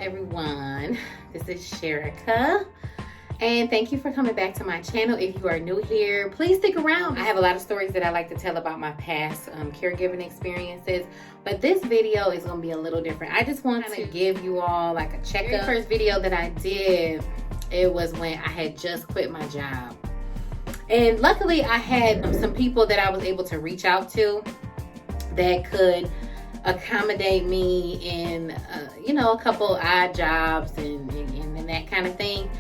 everyone, this is Sherika, and thank you for coming back to my channel. If you are new here, please stick around. I have a lot of stories that I like to tell about my past caregiving experiences, but this video is going to be a little different. I just want to give you all like a checkup. The first video that I did, it was when I had just quit my job, and luckily I had some people that I was able to reach out to that could accommodate me in a couple odd jobs and that kind of thing.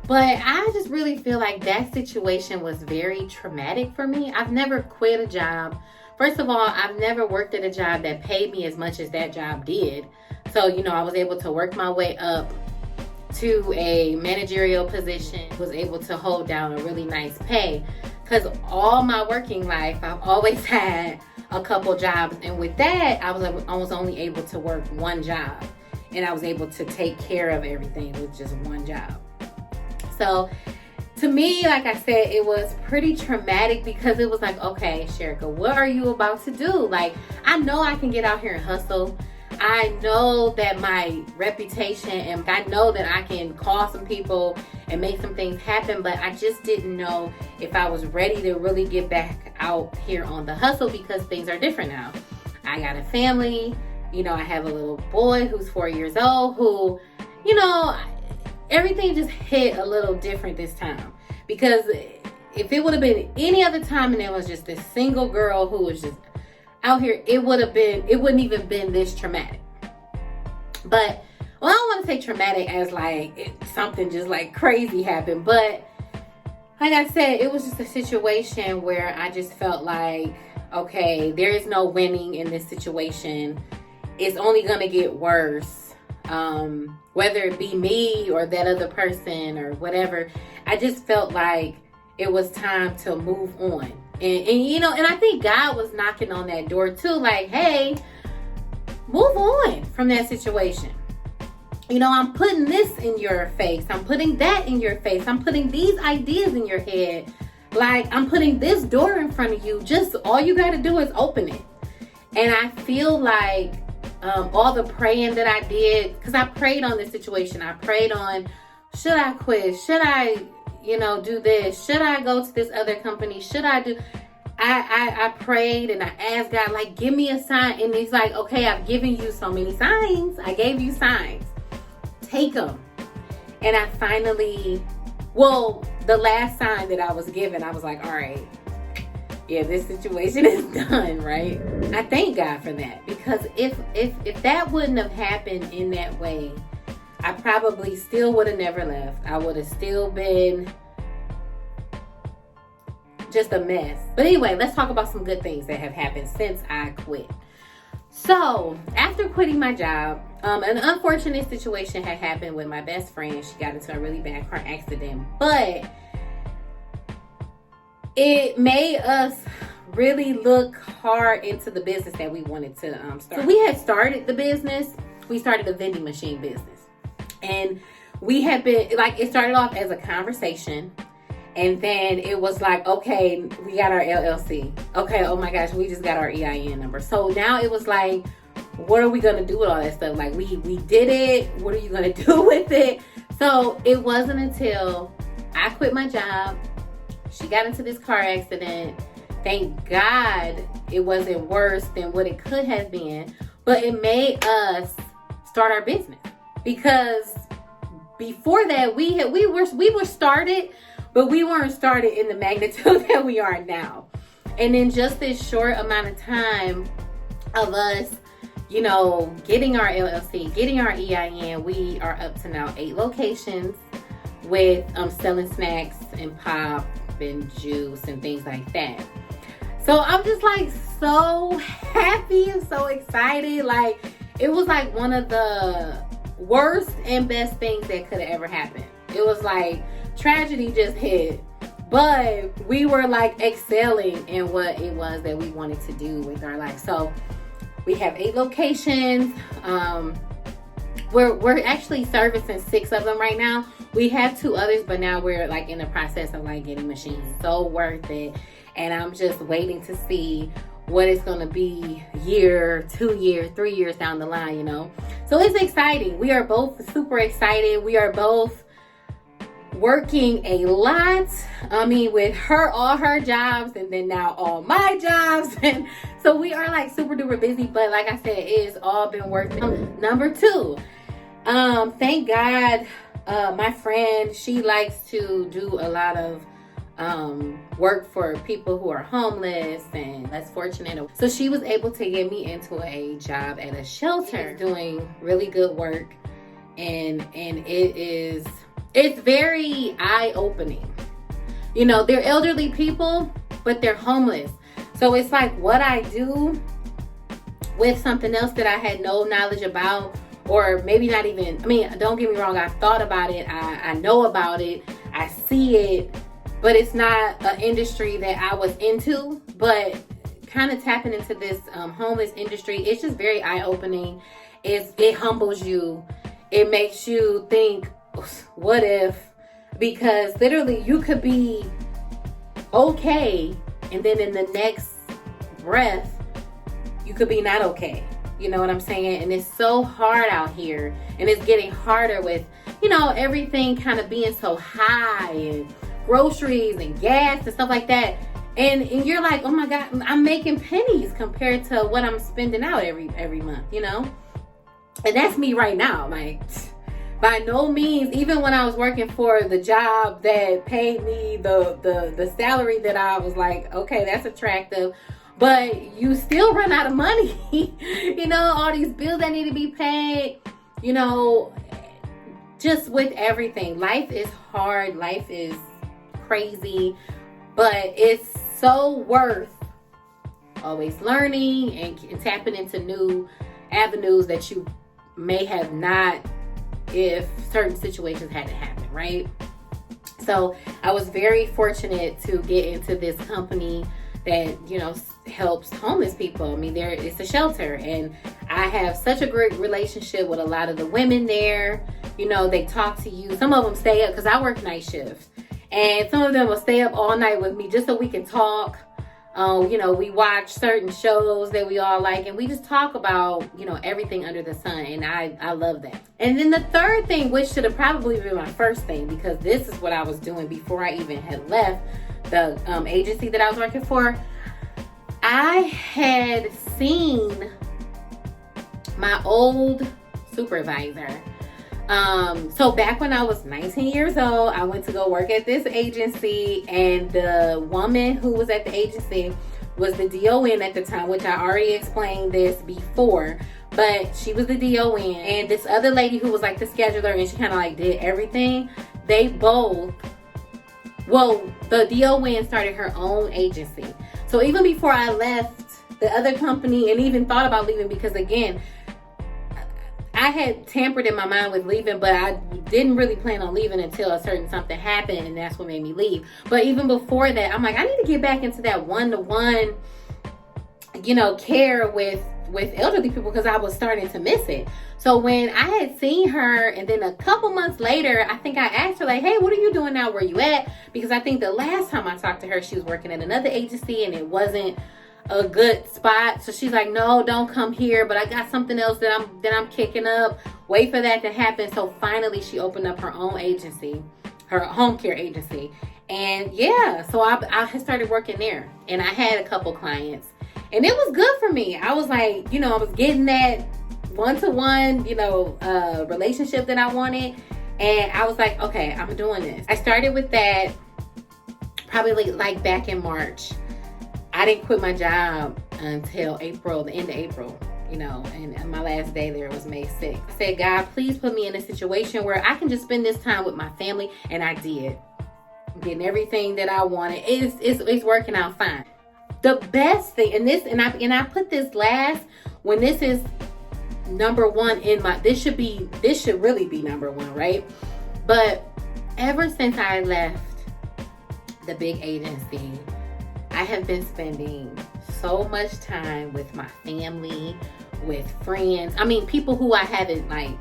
But I just really feel like that situation was very traumatic for me. I've never quit a job. First of all, I've never worked at a job that paid me as much as that job did. So I was able to work my way up to a managerial position, was able to hold down a really nice pay, because all my working life I've always had a couple jobs, and with that I was only able to work one job, and I was able to take care of everything with just one job. So to me, like I said, it was pretty traumatic, because it was like, okay, Sherika, what are you about to do? Like, I know I can get out here and hustle. I know that my reputation, and I know that I can call some people and make some things happen, but I just didn't know if I was ready to really get back out here on the hustle, because things are different now. I got a family, I have a little boy who's 4 years old, who, everything just hit a little different this time. Because if it would have been any other time and it was just this single girl who was just out here, it wouldn't even been this traumatic. But, well, I don't want to say traumatic as like something just like crazy happened, but like I said, it was just a situation where I just felt like, okay, there is no winning in this situation. It's only gonna get worse, whether it be me or that other person or whatever. I just felt like it was time to move on. And I think God was knocking on that door too, like, hey, move on from that situation. I'm putting this in your face. I'm putting that in your face. I'm putting these ideas in your head. Like, I'm putting this door in front of you. Just all you got to do is open it. And I feel like all the praying that I did, because I prayed on this situation. I prayed on, should I quit? Should I do this? Should I go to this other company? Should I do? I prayed and I asked God, like, give me a sign. And he's like, okay, I've given you so many signs. I gave you signs. Take them. And I finally, the last sign that I was given, I was like, all right, yeah, this situation is done, right? I thank God for that, because if that wouldn't have happened in that way, I probably still would have never left. I would have still been just a mess. But anyway, let's talk about some good things that have happened since I quit. So after quitting my job, an unfortunate situation had happened with my best friend. She got into a really bad car accident, but it made us really look hard into the business that we wanted to start. So we had started the business. We started a vending machine business. And we had been, like, it started off as a conversation. And then it was like, okay, we got our LLC. Okay, oh my gosh, we just got our EIN number. So now it was like, what are we going to do with all that stuff? Like, we did it. What are you going to do with it? So it wasn't until I quit my job, she got into this car accident. Thank God it wasn't worse than what it could have been. But it made us start our business. Because before that, we were started, but we weren't started in the magnitude that we are now. And in just this short amount of time of us, getting our LLC, getting our EIN, we are up to now 8 locations with selling snacks and pop and juice and things like that. So I'm just like so happy and so excited. Like, it was like one of the worst and best things that could have ever happened. It was like tragedy just hit, but we were like excelling in what it was that we wanted to do with our life. So we have 8 locations. We're actually servicing 6 of them right now. We have 2 others, but now we're like in the process of like getting machines. So worth it. And I'm just waiting to see what it's going to be year, 2 years, 3 years down the line, you know. So it's exciting. We are both super excited. We are both working a lot. I mean, with her, all her jobs, and then now all my jobs. And so we are like super duper busy, but like I said, it's all been working. Number 2, thank God, my friend, she likes to do a lot of work for people who are homeless and less fortunate. So she was able to get me into a job at a shelter doing really good work, and it's very eye-opening. You know, they're elderly people, but they're homeless. So it's like what I do with something else that I had no knowledge about, or maybe not even, I mean, don't get me wrong, I've thought about it, I know about it, I see it, but it's not an industry that I was into. But kind of tapping into this homeless industry, it's just very eye-opening. It humbles you. It makes you think, what if? Because literally you could be okay, and then in the next breath you could be not okay. You know what I'm saying? And it's so hard out here, and it's getting harder with, you know, everything kind of being so high, and groceries and gas and stuff like that. And you're like, oh my God, I'm making pennies compared to what I'm spending out every month, you know? And that's me right now. Like, by no means, even when I was working for the job that paid me the salary that I was like, okay, that's attractive, but you still run out of money. You know, all these bills that need to be paid, you know, just with everything. Life is hard. Life is crazy, but it's so worth always learning and tapping into new avenues that you may have not if certain situations hadn't happened, right? So I was very fortunate to get into this company that, you know, helps homeless people. I mean, it's a shelter, and I have such a great relationship with a lot of the women there. You know, they talk to you. Some of them stay up because I work night shifts, and some of them will stay up all night with me just so we can talk. You know, we watch certain shows that we all like, and we just talk about, you know, everything under the sun, and I love that. And then the third thing, which should have probably been my first thing, because this is what I was doing before I even had left the agency that I was working for. I had seen my old supervisor. So back when I was 19 years old, I went to go work at this agency, and the woman who was at the agency was the DON at the time, which I already explained this before, but she was the DON, and this other lady who was like the scheduler, and she kind of like did everything. They both, well, the DON started her own agency. So even before I left the other company and even thought about leaving, because again, I had tampered in my mind with leaving, but I didn't really plan on leaving until a certain something happened, and that's what made me leave. But even before that, I'm like, I need to get back into that one-to-one, you know, care with elderly people, because I was starting to miss it. So when I had seen her, and then a couple months later, I think I asked her like, hey, what are you doing now? Where you at? Because I think the last time I talked to her, she was working at another agency, and it wasn't a good spot. So she's like, no, don't come here, but I got something else that I'm kicking up. Wait for that to happen. So finally she opened up her own agency, her home care agency. And yeah, so I started working there, and I had a couple clients, and it was good for me. I was like, you know, I was getting that one-to-one, you know, relationship that I wanted. And I was like, okay, I'm doing this. I started with that probably like back in March. I didn't quit my job until April, the end of April, you know, and my last day there was May 6th. I said, God, please put me in a situation where I can just spend this time with my family. And I did. I'm getting everything that I wanted. It's working out fine. The best thing, and I put this last, when this is number one in my, this should really be number one, right? But ever since I left the big agency, I have been spending so much time with my family, with friends. I mean, people who I haven't like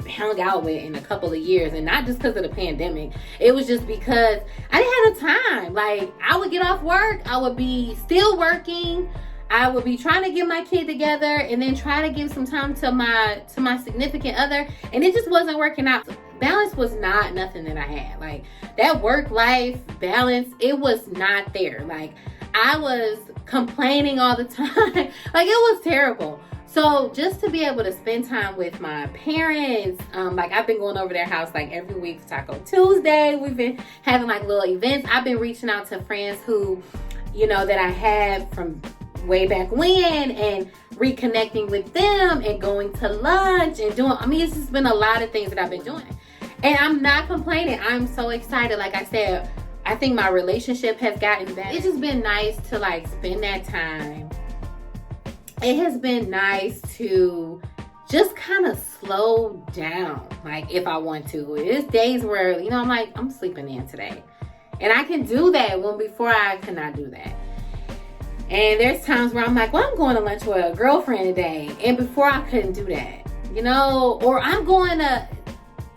hung out with in a couple of years, and not just because of the pandemic. It was just because I didn't have the time. Like, I would get off work, I would be still working. I would be trying to get my kid together and then try to give some time to my significant other, and it just wasn't working out. Balance was not nothing that I had. Like, that work-life balance, it was not there. Like, I was complaining all the time. Like, it was terrible. So just to be able to spend time with my parents, like, I've been going over their house like every week for Taco Tuesday. We've been having like little events. I've been reaching out to friends who, you know, that I had from way back when, and reconnecting with them and going to lunch and doing, I mean, it's just been a lot of things that I've been doing. And I'm not complaining. I'm so excited. Like I said, I think my relationship has gotten better. It's just been nice to like spend that time. It has been nice to just kind of slow down, like, if I want to. There's days where, you know, I'm like, I'm sleeping in today. And I can do that when before I could not do that. And there's times where I'm like, well, I'm going to lunch with a girlfriend today. And before I couldn't do that, you know, or I'm going to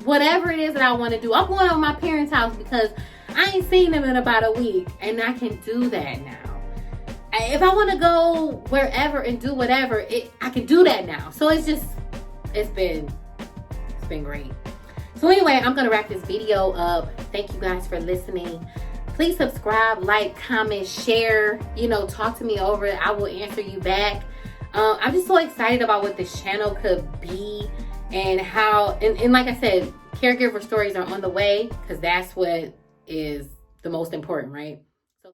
whatever it is that I want to do. I'm going to my parents' house because I ain't seen them in about a week. And I can do that now. If I want to go wherever and do whatever, I can do that now. So it's been great. So anyway, I'm going to wrap this video up. Thank you guys for listening. Please subscribe, like, comment, share, you know, talk to me over it. I will answer you back. I'm just so excited about what this channel could be, and how, and like I said, caregiver stories are on the way, because that's what is the most important, right?